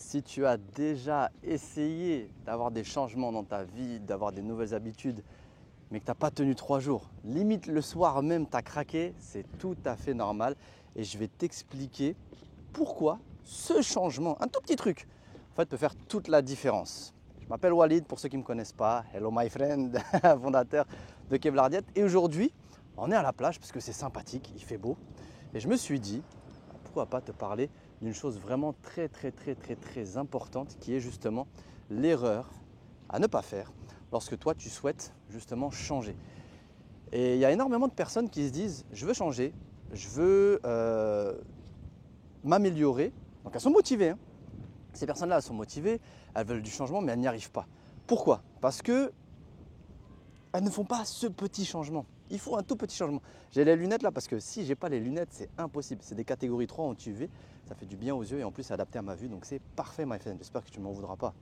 Si tu as déjà essayé d'avoir des changements dans ta vie, d'avoir des nouvelles habitudes, mais que tu n'as pas tenu 3 jours, limite le soir même tu as craqué, c'est tout à fait normal. Et je vais t'expliquer pourquoi ce changement, un tout petit truc, en fait, peut faire toute la différence. Je m'appelle Walid, pour ceux qui ne me connaissent pas. Hello my friend, fondateur de Kevlar Diet. Et aujourd'hui, on est à la plage parce que c'est sympathique, il fait beau. Et je me suis dit, pourquoi pas te parler d'une chose vraiment très importante qui est justement l'erreur à ne pas faire lorsque toi tu souhaites justement changer. Et il y a énormément de personnes qui se disent je veux changer, je veux m'améliorer. Donc elles sont motivées, hein. Ces personnes-là elles sont motivées, elles veulent du changement mais elles n'y arrivent pas. Pourquoi? Parce que elles ne font pas ce petit changement. Il faut un tout petit changement. J'ai les lunettes là parce que si j'ai pas les lunettes, c'est impossible. C'est des catégories 3 en UV, ça fait du bien aux yeux et en plus c'est adapté à ma vue. Donc c'est parfait my friend, j'espère que tu ne m'en voudras pas.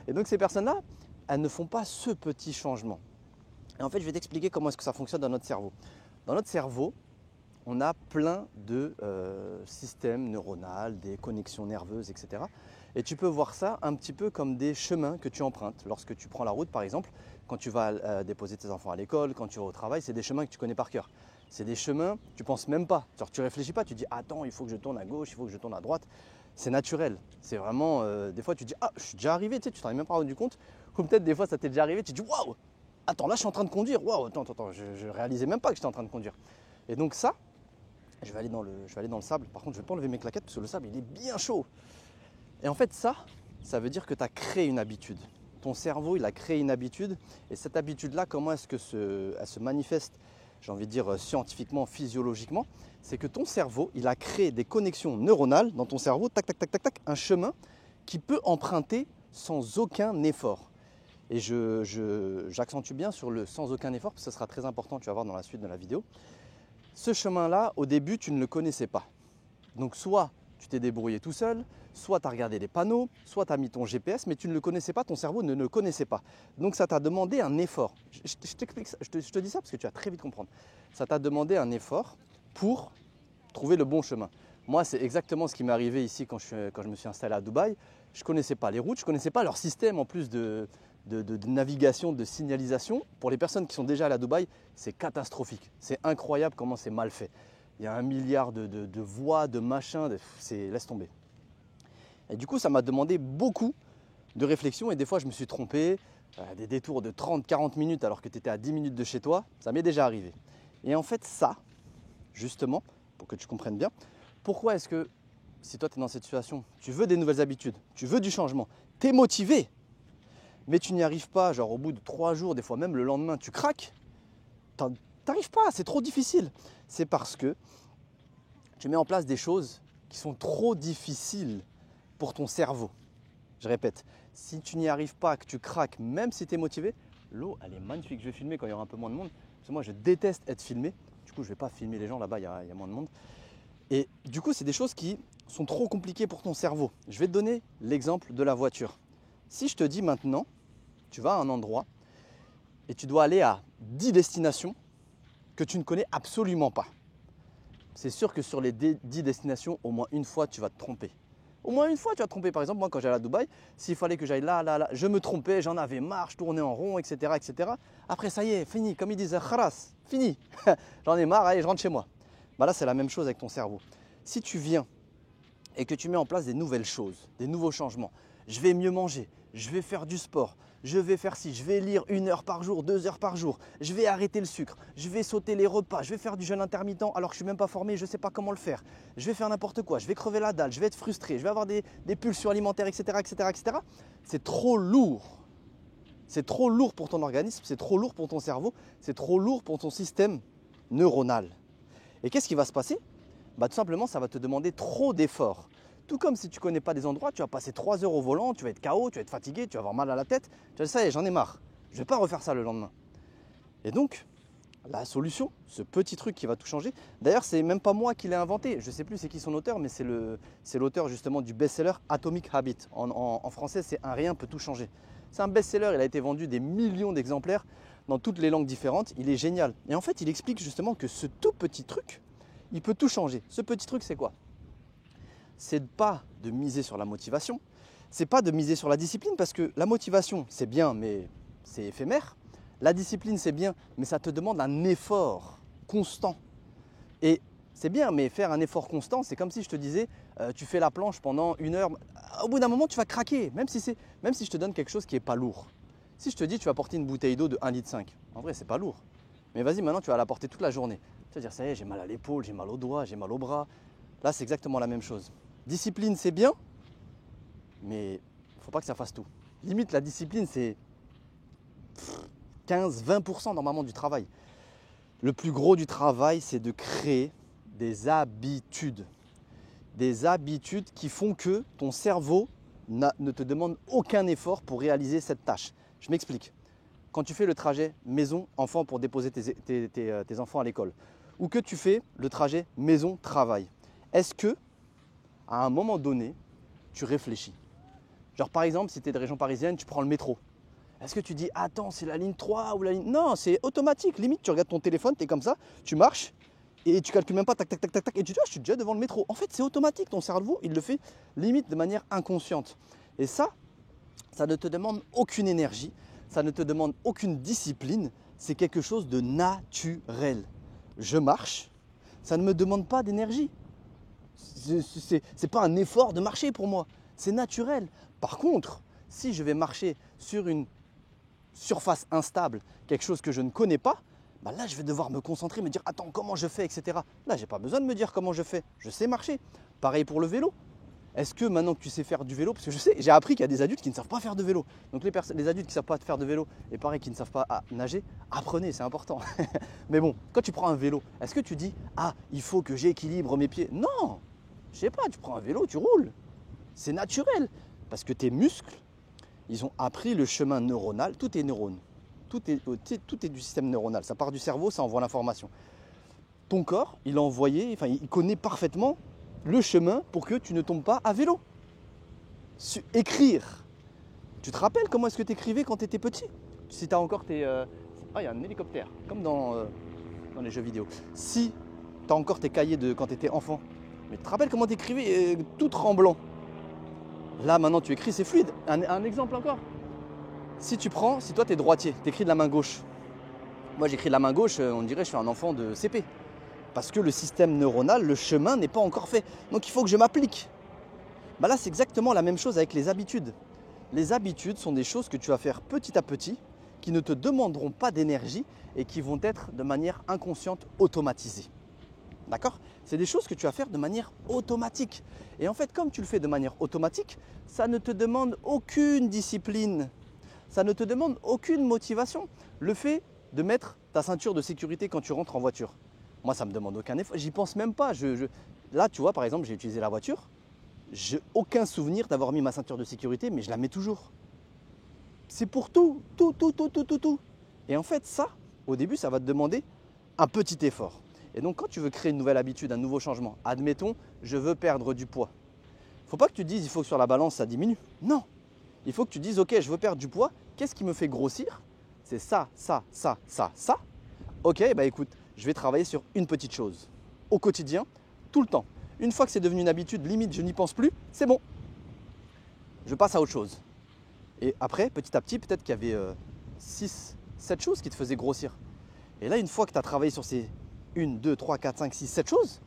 Et donc ces personnes-là, elles ne font pas ce petit changement. Et en fait, je vais t'expliquer comment est-ce que ça fonctionne dans notre cerveau. Dans notre cerveau, on a plein de systèmes neuronaux, des connexions nerveuses, etc. Et tu peux voir ça un petit peu comme des chemins que tu empruntes. Lorsque tu prends la route, par exemple, quand tu vas déposer tes enfants à l'école, quand tu vas au travail, c'est des chemins que tu connais par cœur. C'est des chemins, tu ne penses même pas. Genre, tu ne réfléchis pas, tu dis « Attends, il faut que je tourne à gauche, il faut que je tourne à droite ». C'est naturel. C'est vraiment, des fois tu dis « Ah, je suis déjà arrivé », tu sais, tu t'en es même pas rendu compte. Ou peut-être des fois ça t'est déjà arrivé, tu dis « Waouh, attends, là je suis en train de conduire, waouh, attends, je réalisais même pas que j'étais en train de conduire ». Et donc ça, je vais aller dans le sable. Par contre, je ne vais pas enlever mes claquettes parce que le sable, il est bien chaud. Et en fait, ça veut dire que tu as créé une habitude. Ton cerveau, il a créé une habitude. Et cette habitude-là, comment est-ce qu'elle se manifeste, j'ai envie de dire scientifiquement, physiologiquement? C'est que ton cerveau, il a créé des connexions neuronales dans ton cerveau, tac, tac, tac, tac, tac, un chemin qui peut emprunter sans aucun effort. Et j'accentue bien sur le sans aucun effort, parce que ce sera très important, tu vas voir dans la suite de la vidéo. Ce chemin-là, au début, tu ne le connaissais pas. Donc soit tu t'es débrouillé tout seul, soit tu as regardé les panneaux, soit tu as mis ton GPS, mais tu ne le connaissais pas, ton cerveau ne le connaissait pas. Donc ça t'a demandé un effort. Je t'explique, je te dis ça parce que tu vas très vite comprendre. Ça t'a demandé un effort pour trouver le bon chemin. Moi, c'est exactement ce qui m'est arrivé ici quand je me suis installé à Dubaï. Je ne connaissais pas les routes, je ne connaissais pas leur système en plus de navigation, de signalisation. Pour les personnes qui sont déjà allées à Dubaï, c'est catastrophique. C'est incroyable comment c'est mal fait. Il y a 1 milliard de voies, de machins, laisse tomber. Et du coup, ça m'a demandé beaucoup de réflexion et des fois, je me suis trompé. Des détours de 30-40 minutes alors que tu étais à 10 minutes de chez toi, ça m'est déjà arrivé. Et en fait, ça, justement, pour que tu comprennes bien, pourquoi est-ce que, si toi, tu es dans cette situation, tu veux des nouvelles habitudes, tu veux du changement, tu es motivé, mais tu n'y arrives pas, genre au bout de 3 jours, des fois même le lendemain, tu craques, t'arrives pas, c'est trop difficile. C'est parce que tu mets en place des choses qui sont trop difficiles pour ton cerveau. Je répète, si tu n'y arrives pas, que tu craques, même si tu es motivé, l'eau, elle est magnifique. Je vais filmer quand il y aura un peu moins de monde. Parce que moi, je déteste être filmé. Du coup, je ne vais pas filmer les gens là-bas, il y a moins de monde. Et du coup, c'est des choses qui sont trop compliquées pour ton cerveau. Je vais te donner l'exemple de la voiture. Si je te dis maintenant, tu vas à un endroit et tu dois aller à 10 destinations que tu ne connais absolument pas. C'est sûr que sur les 10 destinations, au moins une fois, tu vas te tromper. Au moins une fois, tu vas te tromper. Par exemple, moi, quand j'allais à Dubaï, s'il fallait que j'aille là, je me trompais, j'en avais marre, je tournais en rond, etc., etc. Après, ça y est, fini. Comme ils disent, khalas, fini. J'en ai marre, allez, je rentre chez moi. Bah là, c'est la même chose avec ton cerveau. Si tu viens et que tu mets en place des nouvelles choses, des nouveaux changements, je vais mieux manger, je vais faire du sport, je vais faire ci, je vais lire 1 heure par jour, 2 heures par jour, je vais arrêter le sucre, je vais sauter les repas, je vais faire du jeûne intermittent alors que je ne suis même pas formé, je ne sais pas comment le faire, je vais faire n'importe quoi, je vais crever la dalle, je vais être frustré, je vais avoir des pulsions alimentaires, etc., etc., etc. C'est trop lourd. C'est trop lourd pour ton organisme, c'est trop lourd pour ton cerveau, c'est trop lourd pour ton système neuronal. Et qu'est-ce qui va se passer? Tout simplement, ça va te demander trop d'efforts. Tout comme si tu ne connais pas des endroits, tu vas passer 3 heures au volant, tu vas être KO, tu vas être fatigué, tu vas avoir mal à la tête. Tu vas dire, ça y est, j'en ai marre. Je ne vais pas refaire ça le lendemain. Et donc, la solution, ce petit truc qui va tout changer. D'ailleurs, c'est même pas moi qui l'ai inventé. Je ne sais plus c'est qui son auteur, mais c'est l'auteur justement du best-seller Atomic Habit. En français, c'est Un rien peut tout changer. C'est un best-seller, il a été vendu des millions d'exemplaires dans toutes les langues différentes. Il est génial. Et en fait, il explique justement que ce tout petit truc, il peut tout changer. Ce petit truc, c'est quoi? c'est pas de miser sur la motivation, c'est pas de miser sur la discipline, parce que la motivation, c'est bien, mais c'est éphémère. La discipline, c'est bien, mais ça te demande un effort constant. Et c'est bien, mais faire un effort constant, c'est comme si je te disais, tu fais la planche pendant 1 heure. Au bout d'un moment, tu vas craquer, même si je te donne quelque chose qui n'est pas lourd. Si je te dis, tu vas porter une bouteille d'eau de 1,5 litre, en vrai, c'est pas lourd. Mais vas-y, maintenant, tu vas la porter toute la journée. Tu vas dire, ça y est, j'ai mal à l'épaule, j'ai mal au doigt, j'ai mal au bras. Là, c'est exactement la même chose. Discipline, c'est bien, mais il ne faut pas que ça fasse tout. Limite, la discipline, c'est 15-20% normalement du travail. Le plus gros du travail, c'est de créer des habitudes. Des habitudes qui font que ton cerveau ne te demande aucun effort pour réaliser cette tâche. Je m'explique. Quand tu fais le trajet maison-enfant pour déposer tes enfants à l'école, ou que tu fais le trajet maison-travail, est-ce que, à un moment donné, tu réfléchis? Genre par exemple, si tu es de région parisienne, tu prends le métro. Est-ce que tu dis, attends, c'est la ligne 3 ou la ligne… Non, c'est automatique. Limite, tu regardes ton téléphone, tu es comme ça, tu marches et tu calcules même pas, tac, tac, tac, tac, tac, et tu dis, ah, je suis déjà devant le métro. En fait, c'est automatique. Ton cerveau, il le fait limite de manière inconsciente. Et ça ne te demande aucune énergie, ça ne te demande aucune discipline. C'est quelque chose de naturel. Je marche, ça ne me demande pas d'énergie. C'est pas un effort de marcher pour moi. C'est naturel. Par contre, si je vais marcher sur une surface instable, quelque chose que je ne connais pas, bah là je vais devoir me concentrer, me dire attends comment je fais, etc. Là j'ai pas besoin de me dire comment je fais, je sais marcher. Pareil pour le vélo. Est-ce que maintenant que tu sais faire du vélo, parce que je sais, j'ai appris qu'il y a des adultes qui ne savent pas faire de vélo. Donc les adultes qui ne savent pas faire de vélo et pareil qui ne savent pas nager, apprenez, c'est important. Mais bon, quand tu prends un vélo, est-ce que tu dis ah il faut que j'équilibre mes pieds? Non, je sais pas, tu prends un vélo, tu roules. C'est naturel parce que tes muscles, ils ont appris le chemin neuronal, tout est neurone, tout est du système neuronal, ça part du cerveau, ça envoie l'information. Ton corps, il a envoyé, enfin il connaît parfaitement le chemin pour que tu ne tombes pas à vélo. Écrire. Tu te rappelles comment est-ce que tu écrivais quand tu étais petit? Si tu as encore tes… Ah, il y a un hélicoptère, comme dans les jeux vidéo. Si tu as encore tes cahiers de quand tu étais enfant, mais tu te rappelles comment tu écrivais tout tremblant? Là, maintenant, tu écris, c'est fluide. Un exemple encore. Si toi, tu es droitier, tu écris de la main gauche. Moi, j'écris de la main gauche, on dirait que je suis un enfant de CP. Parce que le système neuronal, le chemin n'est pas encore fait. Donc, il faut que je m'applique. Bah là, c'est exactement la même chose avec les habitudes. Les habitudes sont des choses que tu vas faire petit à petit, qui ne te demanderont pas d'énergie et qui vont être de manière inconsciente automatisées. D'accord? C'est des choses que tu vas faire de manière automatique. Et en fait, comme tu le fais de manière automatique, ça ne te demande aucune discipline. Ça ne te demande aucune motivation. Le fait de mettre ta ceinture de sécurité quand tu rentres en voiture, moi, ça ne me demande aucun effort. J'y pense même pas. Là, tu vois, par exemple, j'ai utilisé la voiture. J'ai aucun souvenir d'avoir mis ma ceinture de sécurité, mais je la mets toujours. C'est pour tout. Et en fait, ça, au début, ça va te demander un petit effort. Et donc, quand tu veux créer une nouvelle habitude, un nouveau changement, admettons, je veux perdre du poids. Il ne faut pas que tu dises, il faut que sur la balance, ça diminue. Non. Il faut que tu dises, ok, je veux perdre du poids. Qu'est-ce qui me fait grossir? C'est ça. Ok, bah écoute, je vais travailler sur une petite chose. Au quotidien, tout le temps. Une fois que c'est devenu une habitude, limite, je n'y pense plus, c'est bon. Je passe à autre chose. Et après, petit à petit, peut-être qu'il y avait 6, 7 choses qui te faisaient grossir. Et là, une fois que tu as travaillé sur ces 1, 2, 3, 4, 5, 6, 7 choses,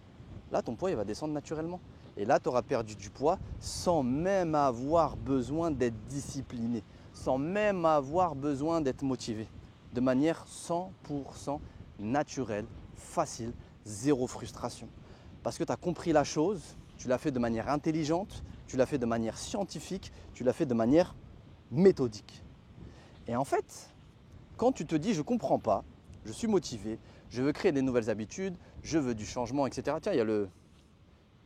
là, ton poids, il va descendre naturellement. Et là, tu auras perdu du poids sans même avoir besoin d'être discipliné, sans même avoir besoin d'être motivé, de manière 100% naturelle, facile, zéro frustration. Parce que tu as compris la chose, tu l'as fait de manière intelligente, tu l'as fait de manière scientifique, tu l'as fait de manière méthodique. Et en fait, quand tu te dis je ne comprends pas, je suis motivé, je veux créer des nouvelles habitudes, je veux du changement, etc. Tiens,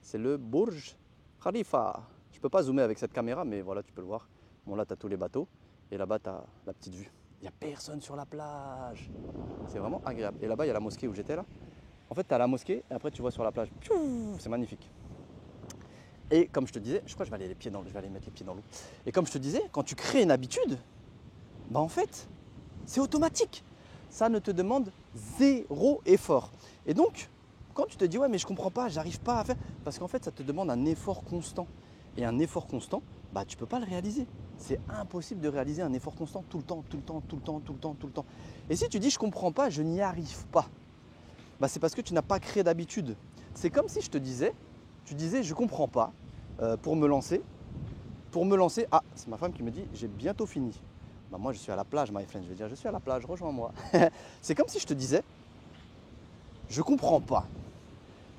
c'est le Burj Khalifa. Je ne peux pas zoomer avec cette caméra, mais voilà, tu peux le voir. Bon, là, tu as tous les bateaux et là-bas, tu as la petite vue. Il n'y a personne sur la plage. C'est vraiment agréable. Et là-bas, il y a la mosquée où j'étais là. En fait, tu as la mosquée et après, tu vois sur la plage. C'est magnifique. Et comme je te disais, je crois que je vais aller mettre les pieds dans l'eau. Et comme je te disais, quand tu crées une habitude, bah en fait, c'est automatique. Ça ne te demande zéro effort. Et donc, quand tu te dis ouais mais je comprends pas, j'arrive pas à faire, parce qu'en fait ça te demande un effort constant. Et un effort constant, bah tu peux pas le réaliser. C'est impossible de réaliser un effort constant tout le temps, tout le temps, tout le temps, tout le temps, tout le temps. Et si tu dis je comprends pas, je n'y arrive pas, bah c'est parce que tu n'as pas créé d'habitude. C'est comme si je te disais, tu disais je comprends pas pour me lancer. Ah, c'est ma femme qui me dit j'ai bientôt fini. Bah moi je suis à la plage, my friend, je vais dire je suis à la plage, rejoins-moi. C'est comme si je te disais je comprends pas,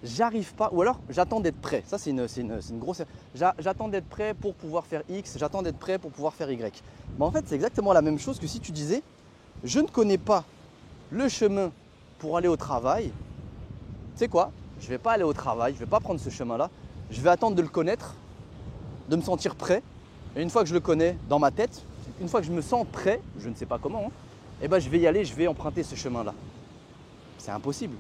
j'arrive pas, ou alors j'attends d'être prêt. Ça c'est une grosse. J'attends d'être prêt pour pouvoir faire X, j'attends d'être prêt pour pouvoir faire Y. Mais en fait c'est exactement la même chose que si tu disais je ne connais pas le chemin pour aller au travail. Tu sais quoi, je ne vais pas aller au travail, je ne vais pas prendre ce chemin-là, je vais attendre de le connaître, de me sentir prêt. Et une fois que je le connais dans ma tête, une fois que je me sens prêt, je ne sais pas comment, eh ben je vais y aller, je vais emprunter ce chemin-là. C'est impossible.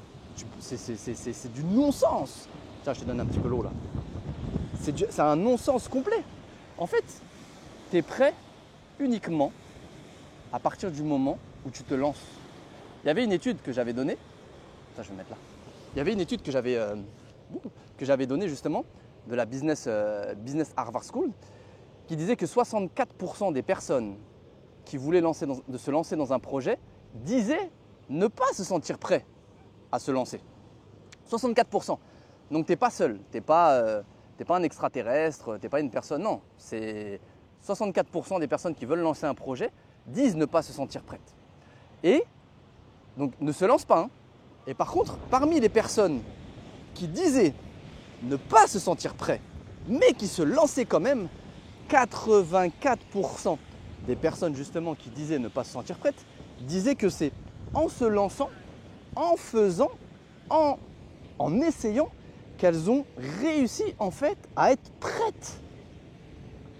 C'est du non-sens. Tiens, je te donne un petit peu l'eau là. C'est un non-sens complet. En fait, tu es prêt uniquement à partir du moment où tu te lances. Il y avait une étude que j'avais donnée. Ça, je vais mettre là. Il y avait une étude que j'avais donnée justement de la Business Harvard School qui disait que 64% des personnes qui voulaient se lancer dans un projet disaient ne pas se sentir prêts à se lancer. 64%. Donc tu n'es pas seul, tu n'es pas un extraterrestre, tu n'es pas une personne, non. C'est 64% des personnes qui veulent lancer un projet disent ne pas se sentir prêtes. Et donc ne se lancent pas. Et par contre, parmi les personnes qui disaient ne pas se sentir prêts, mais qui se lançaient quand même, 84% des personnes justement qui disaient ne pas se sentir prêtes disaient que c'est en se lançant, en faisant, en essayant qu'elles ont réussi en fait à être prêtes.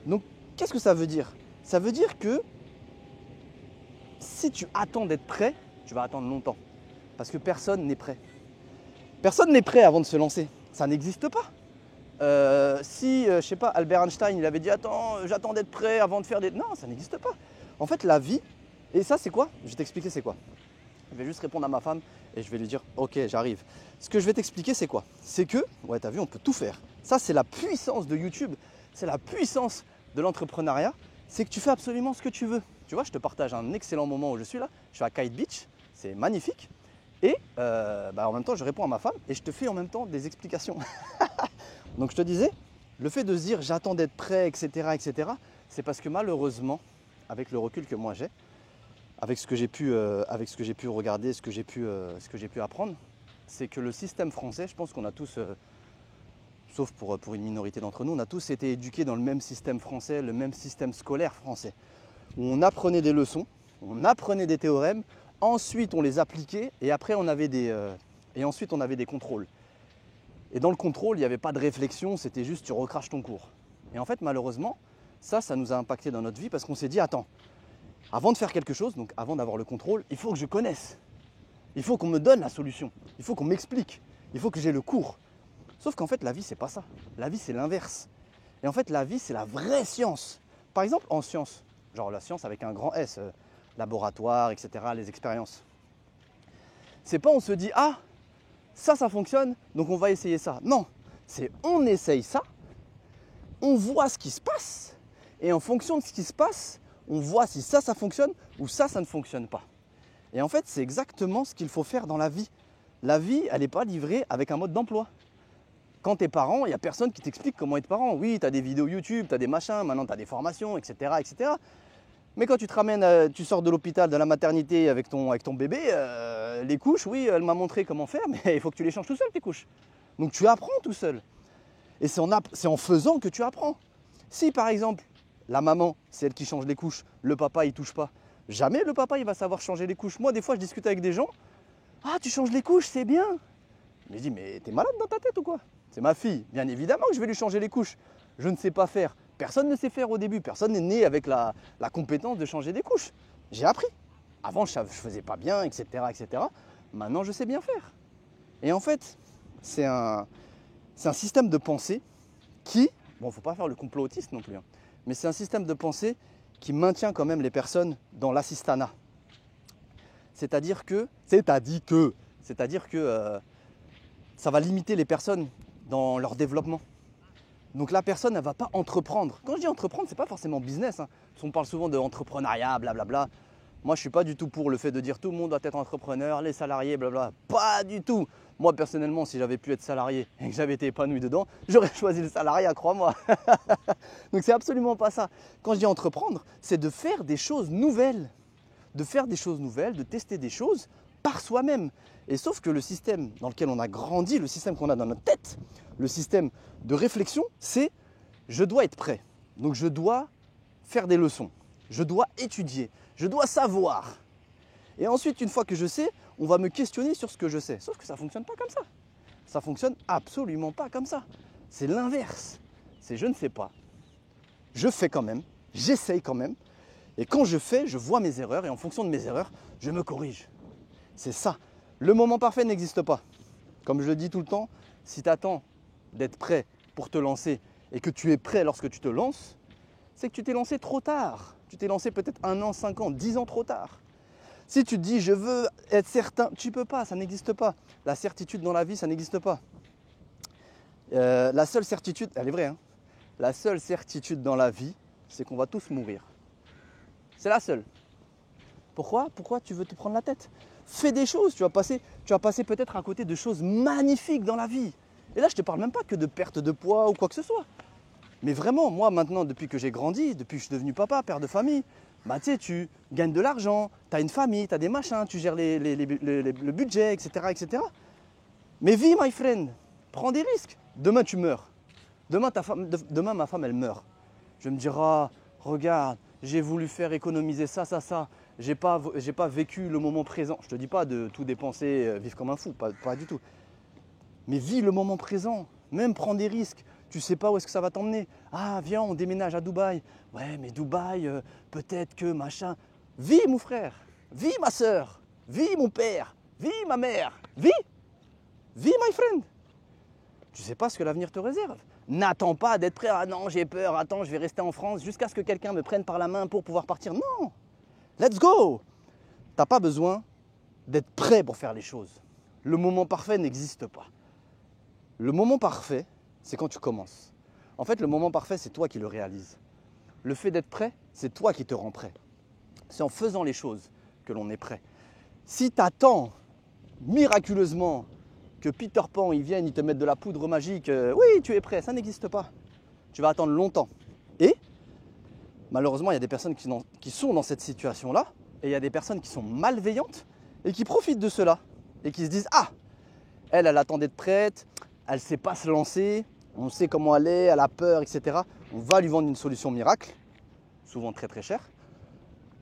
Donc qu'est-ce que ça veut dire? Ça veut dire que si tu attends d'être prêt, tu vas attendre longtemps. Parce que personne n'est prêt. Personne n'est prêt avant de se lancer. Ça n'existe pas. Je sais pas, Albert Einstein, il avait dit attends, j'attends d'être prêt avant de faire des... Non, ça n'existe pas. En fait, la vie, et ça c'est quoi? Je vais t'expliquer c'est quoi. Je vais juste répondre à ma femme et je vais lui dire ok, j'arrive. Ce que je vais t'expliquer c'est quoi? C'est que, ouais t'as vu, on peut tout faire. Ça c'est la puissance de YouTube, c'est la puissance de l'entrepreneuriat, c'est que tu fais absolument ce que tu veux. Tu vois, je te partage un excellent moment où je suis là, je suis à Kite Beach, c'est magnifique. Et en même temps, je réponds à ma femme et je te fais en même temps des explications. Donc je te disais, le fait de se dire j'attends d'être prêt, etc., c'est parce que malheureusement, avec le recul que moi j'ai, avec ce que j'ai pu regarder, ce que j'ai pu apprendre, c'est que le système français, je pense qu'on a tous, sauf pour une minorité d'entre nous, on a tous été éduqués dans le même système français, le même système scolaire français, où on apprenait des leçons, on apprenait des théorèmes, ensuite on les appliquait et après on avait des contrôles. Et dans le contrôle, il n'y avait pas de réflexion, c'était juste tu recraches ton cours. Et en fait, malheureusement, ça nous a impacté dans notre vie parce qu'on s'est dit attends, avant de faire quelque chose, donc avant d'avoir le contrôle, il faut que je connaisse. Il faut qu'on me donne la solution. Il faut qu'on m'explique. Il faut que j'ai le cours. Sauf qu'en fait, la vie, c'est pas ça. La vie, c'est l'inverse. Et en fait, la vie, c'est la vraie science. Par exemple, en science, genre la science avec un grand S, laboratoire, etc., les expériences. C'est pas on se dit ah, ça fonctionne, donc on va essayer ça. Non, c'est on essaye ça, on voit ce qui se passe, et en fonction de ce qui se passe, on voit si ça fonctionne ou ça ne fonctionne pas. Et en fait, c'est exactement ce qu'il faut faire dans la vie. La vie, elle n'est pas livrée avec un mode d'emploi. Quand tu es parent, il n'y a personne qui t'explique comment être parent. Oui, tu as des vidéos YouTube, tu as des machins, maintenant tu as des formations, etc., etc. Mais quand tu te ramènes, tu sors de l'hôpital, de la maternité avec ton bébé, les couches, oui, elle m'a montré comment faire, mais il faut que tu les changes tout seul, tes couches. Donc tu apprends tout seul. Et c'est en faisant que tu apprends. Si par exemple, la maman, c'est elle qui change les couches, le papa, il touche pas, jamais le papa, il va savoir changer les couches. Moi, des fois, je discute avec des gens, ah, tu changes les couches, c'est bien. Je dis, mais t'es malade dans ta tête ou quoi? C'est ma fille, bien évidemment que je vais lui changer les couches. Je ne sais pas faire. Personne ne sait faire au début, personne n'est né avec la compétence de changer des couches. J'ai appris. Avant, je ne faisais pas bien, etc., etc. Maintenant, je sais bien faire. Et en fait, c'est un système de pensée qui, bon, il ne faut pas faire le complotiste non plus, hein, mais c'est un système de pensée qui maintient quand même les personnes dans l'assistanat. C'est-à-dire que ça va limiter les personnes dans leur développement. Donc la personne, elle ne va pas entreprendre. Quand je dis entreprendre, ce n'est pas forcément business. Hein. On parle souvent d'entrepreneuriat, blablabla. Moi, je ne suis pas du tout pour le fait de dire tout le monde doit être entrepreneur, les salariés, blablabla. Pas du tout. Moi, personnellement, si j'avais pu être salarié et que j'avais été épanoui dedans, j'aurais choisi le salariat, crois-moi. Donc, c'est absolument pas ça. Quand je dis entreprendre, c'est de faire des choses nouvelles. De faire des choses nouvelles, de tester des choses par soi-même. Et sauf que le système dans lequel on a grandi, le système qu'on a dans notre tête, le système de réflexion, c'est je dois être prêt. Donc je dois faire des leçons, je dois étudier, je dois savoir. Et ensuite, une fois que je sais, on va me questionner sur ce que je sais. Sauf que ça ne fonctionne pas comme ça. Ça ne fonctionne absolument pas comme ça. C'est l'inverse. C'est je ne sais pas. Je fais quand même, j'essaye quand même. Et quand je fais, je vois mes erreurs et en fonction de mes erreurs, je me corrige. C'est ça. Le moment parfait n'existe pas. Comme je le dis tout le temps, si tu attends d'être prêt pour te lancer et que tu es prêt lorsque tu te lances, c'est que tu t'es lancé trop tard. Tu t'es lancé peut-être 1 an, 5 ans, 10 ans trop tard. Si tu te dis je veux être certain, tu ne peux pas, ça n'existe pas. La certitude dans la vie, ça n'existe pas. La seule certitude, elle est vraie, hein, la seule certitude dans la vie, c'est qu'on va tous mourir. C'est la seule. Pourquoi tu veux te prendre la tête? Fais des choses, tu vas passer peut-être à côté de choses magnifiques dans la vie. Et là, je ne te parle même pas que de perte de poids ou quoi que ce soit. Mais vraiment, moi maintenant, depuis que j'ai grandi, depuis que je suis devenu papa, père de famille, bah, tu sais, tu gagnes de l'argent, tu as une famille, tu as des machins, tu gères le budget, etc., etc. Mais vis, my friend, prends des risques. Demain, tu meurs. Demain, ma femme, elle meurt. Je vais me dire, ah, regarde, j'ai voulu faire économiser ça. J'ai pas vécu le moment présent. Je ne te dis pas de tout dépenser, vivre comme un fou, pas du tout. Mais vis le moment présent, même prends des risques. Tu ne sais pas où est-ce que ça va t'emmener. Ah, viens, on déménage à Dubaï. Ouais, mais Dubaï, peut-être que machin. Vis, mon frère. Vis, ma soeur. Vis, mon père. Vis, ma mère. Vis, my friend. Tu ne sais pas ce que l'avenir te réserve. N'attends pas d'être prêt. Ah non, j'ai peur. Attends, je vais rester en France jusqu'à ce que quelqu'un me prenne par la main pour pouvoir partir. Non. Let's go. Tu n'as pas besoin d'être prêt pour faire les choses. Le moment parfait n'existe pas. Le moment parfait, c'est quand tu commences. En fait, le moment parfait, c'est toi qui le réalises. Le fait d'être prêt, c'est toi qui te rends prêt. C'est en faisant les choses que l'on est prêt. Si tu attends miraculeusement que Peter Pan il vienne, il te mette de la poudre magique, oui, tu es prêt, ça n'existe pas. Tu vas attendre longtemps. Et malheureusement, il y a des personnes qui sont dans cette situation-là, et il y a des personnes qui sont malveillantes et qui profitent de cela et qui se disent « Ah, elle attend d'être prête, elle ne sait pas se lancer, on sait comment elle est, elle a peur, etc. » On va lui vendre une solution miracle, souvent très très chère,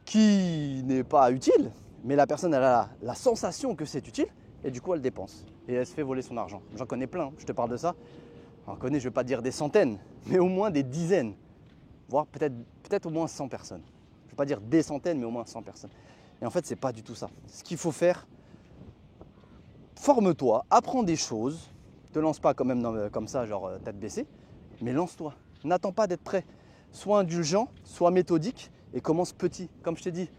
qui n'est pas utile, mais la personne elle a la sensation que c'est utile et du coup elle dépense et elle se fait voler son argent. J'en connais plein, je te parle de ça. J'en connais, je ne vais pas dire des centaines, mais au moins des dizaines, voire peut-être au moins 100 personnes. Je ne vais pas dire des centaines, mais au moins 100 personnes. Et en fait, ce n'est pas du tout ça. Ce qu'il faut faire, forme-toi, apprends des choses, ne te lance pas quand même comme ça, genre tête baissée, mais lance-toi. N'attends pas d'être prêt. Sois indulgent, sois méthodique et commence petit. Comme je t'ai dit,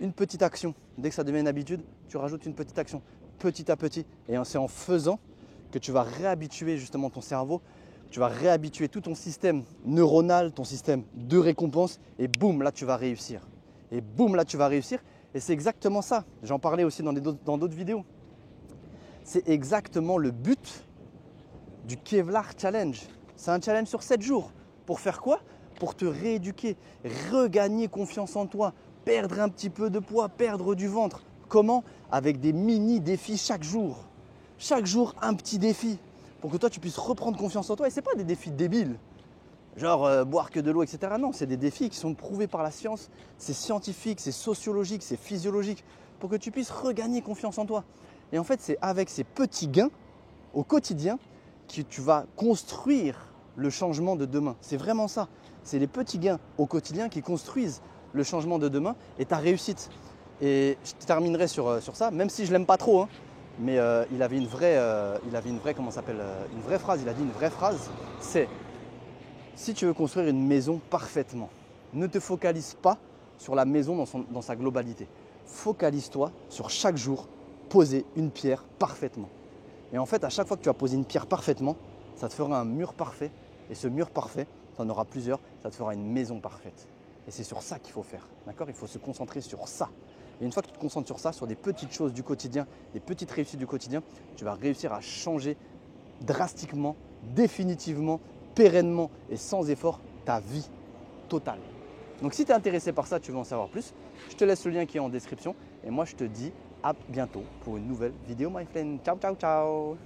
une petite action. Dès que ça devient une habitude, tu rajoutes une petite action, petit à petit. Et c'est en faisant que tu vas réhabituer justement ton cerveau, tu vas réhabituer tout ton système neuronal, ton système de récompense et boum, là tu vas réussir. Et boum, là tu vas réussir. Et c'est exactement ça. J'en parlais aussi dans d'autres vidéos. C'est exactement le but du Kevlar Challenge. C'est un challenge sur 7 jours. Pour faire quoi? Pour te rééduquer, regagner confiance en toi, perdre un petit peu de poids, perdre du ventre. Comment? Avec des mini-défis chaque jour. Chaque jour, un petit défi. Pour que toi, tu puisses reprendre confiance en toi. Et ce n'est pas des défis débiles. Genre boire que de l'eau, etc. Non, c'est des défis qui sont prouvés par la science. C'est scientifique, c'est sociologique, c'est physiologique. Pour que tu puisses regagner confiance en toi. Et en fait, c'est avec ces petits gains au quotidien que tu vas construire le changement de demain. C'est vraiment ça. C'est les petits gains au quotidien qui construisent le changement de demain et ta réussite. Et je terminerai sur ça, même si je ne l'aime pas trop, hein, mais il avait une vraie phrase. Il a dit une vraie phrase, c'est si tu veux construire une maison parfaitement, ne te focalise pas sur la maison dans sa globalité. Focalise-toi sur chaque jour, poser une pierre parfaitement. Et en fait, à chaque fois que tu vas poser une pierre parfaitement, ça te fera un mur parfait. Et ce mur parfait, tu en auras plusieurs, ça te fera une maison parfaite. Et c'est sur ça qu'il faut faire. D'accord? Il faut se concentrer sur ça. Et une fois que tu te concentres sur ça, sur des petites choses du quotidien, des petites réussites du quotidien, tu vas réussir à changer drastiquement, définitivement, pérennement et sans effort ta vie totale. Donc si tu es intéressé par ça, tu veux en savoir plus, je te laisse le lien qui est en description. Et moi, je te dis à bientôt pour une nouvelle vidéo, my friend. Ciao, ciao, ciao!